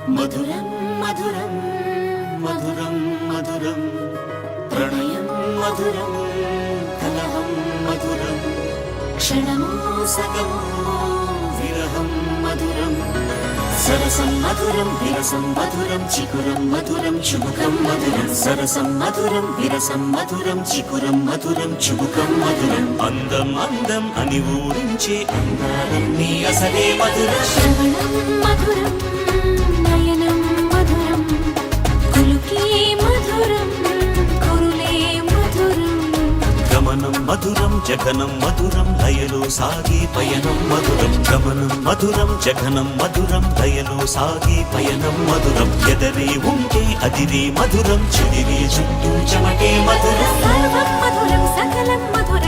మధురం మధురం మధురం మధురం ప్రణయం మధురం కలహం మధురం క్షణము సగము విరహం మధురం సరసం మధురం విరసం మధురం చికురం మధురం చుబుకం మధురం సరసం మధురం విరసం మధురం చికురం మధురం చుబుకం మధురం అందం అందం అని ఊరించే అందాలన్నీ అసలే మధురం శ్రవణం మధురం నయనం మధురం కులుకే మధురం కురులే మధురం గమనం మధురం జగనం మధురం లయలో సాగే పయనం మధురం గమనం మధురం జగనం మధురం లయలో సాగే పయనం మధురం ఎదరే ఉంటే అదిరే మధురం చెదిరే చుట్టూ చెమటే మధురం సర్వం మధురం సకలం మధురం